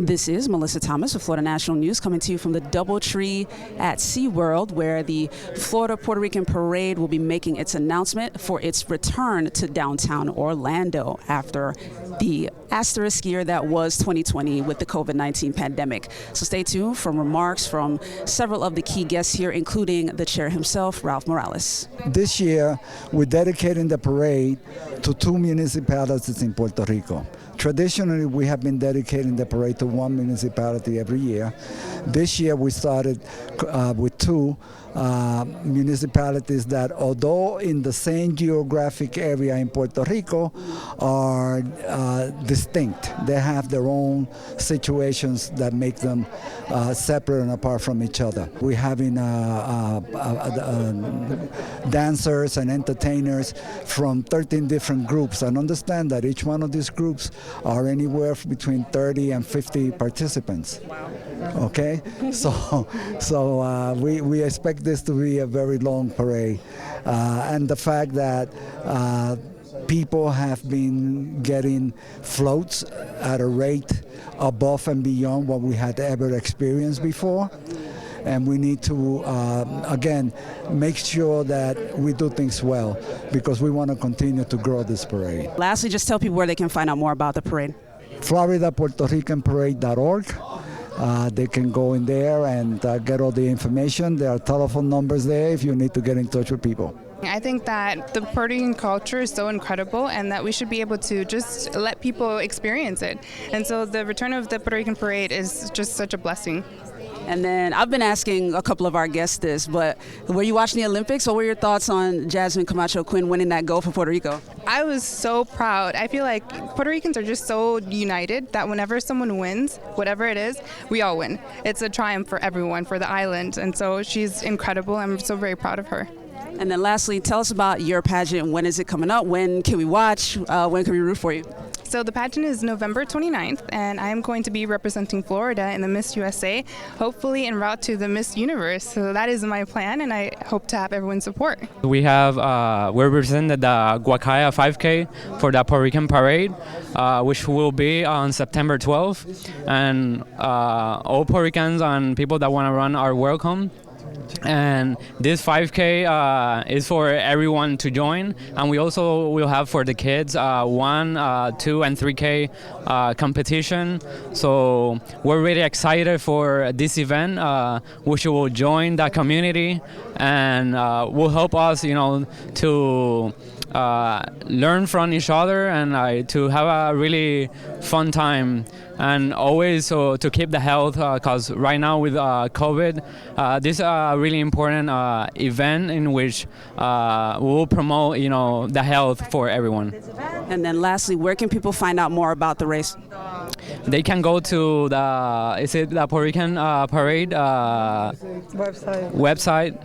This is Melissa Thomas of Florida National News coming to you from the Doubletree at SeaWorld, where the Florida Puerto Rican Parade will be making its announcement for its return to downtown Orlando after the asterisk year that was 2020 with the COVID-19 pandemic. So stay tuned for remarks from several of the key guests here, including the chair himself, Ralph Morales. This year, we're dedicating the parade to 2 municipalities in Puerto Rico. Traditionally, we have been dedicating the parade to one municipality every year. This year, we started with 2 municipalities that, although in the same geographic area in Puerto Rico, are distinct. They have their own situations that make them separate and apart from each other. We're having dancers and entertainers from 13 different groups, and understand that each one of these groups are anywhere between 30 and 50 participants. Wow. Okay, so we expect this to be a very long parade, and the fact that people have been getting floats at a rate above and beyond what we had ever experienced before. And we need to, again, make sure that we do things well, because we want to continue to grow this parade. Lastly, just tell people where they can find out more about the parade. Florida Puerto Rican Parade.org. They can go in there and get all the information. There are telephone numbers there if you need to get in touch with people. I think that the Puerto Rican culture is so incredible, and that we should be able to just let people experience it. And so the return of the Puerto Rican Parade is just such a blessing. And then I've been asking a couple of our guests this, but were you watching the Olympics? What were your thoughts on Jasmine Camacho Quinn winning that gold for Puerto Rico? I was so proud. I feel like Puerto Ricans are just so united that whenever someone wins, whatever it is, we all win. It's a triumph for everyone, for the island. And so she's incredible. I'm so very proud of her. And then lastly, tell us about your pageant. When is it coming up? When can we watch? When can we root for you? So the pageant is November 29th, and I'm going to be representing Florida in the Miss USA, hopefully en route to the Miss Universe. So that is my plan, and I hope to have everyone's support. We have, we're representing the Guaca 5K for the Puerto Rican Parade, which will be on September 12th. And all Puerto Ricans and people that want to run are welcome. And this 5K is for everyone to join, and we also will have for the kids 1, 2, and 3K competition. So we're really excited for this event, which will join the community and will help us, to learn from each other and to have a really fun time, and always to keep the health, because right now with COVID, this is a really important event in which we will promote the health for everyone. And then lastly, where can people find out more about the race? They can go to the Puerto Rican Parade website.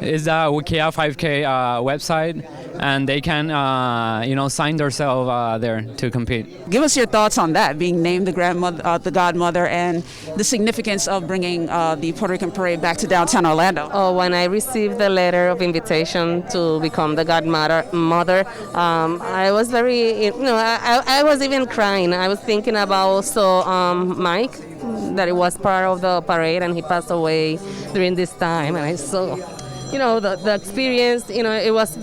Is the Wikia 5K website, and they can sign themselves there to compete. Give us your thoughts on that, being named the grandmother, the godmother, and the significance of bringing the Puerto Rican Parade back to downtown Orlando. Oh, when I received the letter of invitation to become the godmother, I was very, I was even crying. I was thinking about also Mike, that it was part of the parade, and he passed away during this time, and I saw the experience, it was,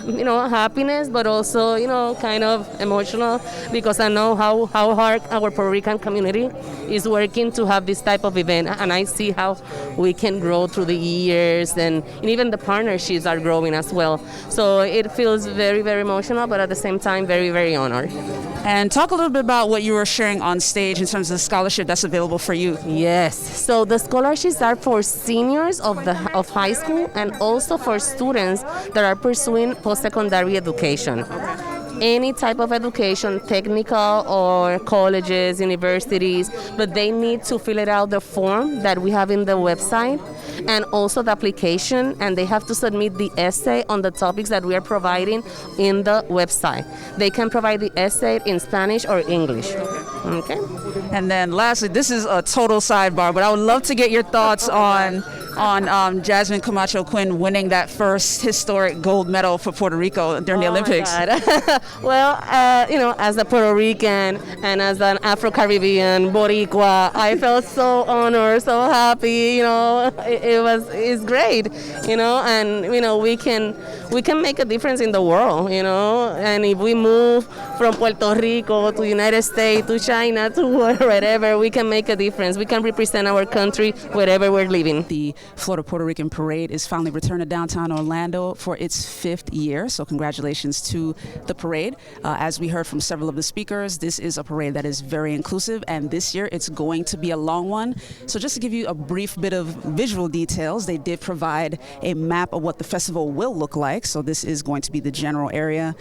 happiness, but also, kind of emotional, because I know how hard our Puerto Rican community is working to have this type of event, and I see how we can grow through the years, and even the partnerships are growing as well. So it feels very, very emotional, but at the same time, very, very honored. And talk a little bit about what you were sharing on stage in terms of the scholarship that's available for youth. Yes, so the scholarships are for seniors of high school, and also for students that are pursuing post-secondary education. Any type of education, technical or colleges, universities, but they need to fill it out the form that we have in the website, and also the application, and they have to submit the essay on the topics that we are providing in the website. They can provide the essay in Spanish or English. Okay. And then lastly, this is a total sidebar, but I would love to get your thoughts on on Jasmine Camacho Quinn winning that first historic gold medal for Puerto Rico during the Olympics? Well, as a Puerto Rican and as an Afro-Caribbean boricua, I felt so honored, so happy. It's great. And we can make a difference in the world. And if we move from Puerto Rico to United States to China to wherever, we can make a difference. We can represent our country wherever we're living. The Florida Puerto Rican Parade is finally returned to downtown Orlando for its 5th year, so congratulations to the parade. As we heard from several of the speakers, this is a parade that is very inclusive, and this year it's going to be a long one. So just to give you a brief bit of visual details, they did provide a map of what the festival will look like. So this is going to be the general area,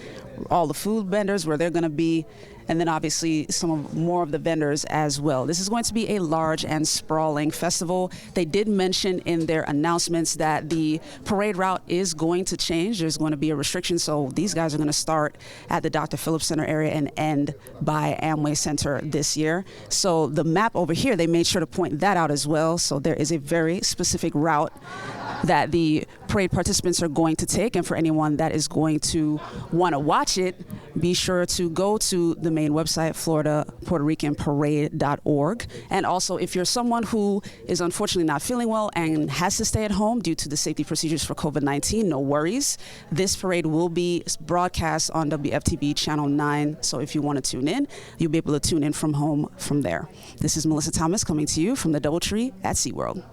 all the food vendors where they're going to be, and then obviously more of the vendors as well. This is going to be a large and sprawling festival. They did mention in their announcements that the parade route is going to change. There's going to be a restriction, so these guys are going to start at the Dr. Phillips Center area and end by Amway Center this year. So the map over here, they made sure to point that out as well. So there is a very specific route that the parade participants are going to take, and for anyone that is going to want to watch it, be sure to go to the main website, FloridaPuertoRicanParade.org. And also, if you're someone who is unfortunately not feeling well and has to stay at home due to the safety procedures for COVID-19, no worries. This parade will be broadcast on WFTV Channel 9, so if you want to tune in, you'll be able to tune in from home from there. This is Melissa Thomas coming to you from the DoubleTree at SeaWorld.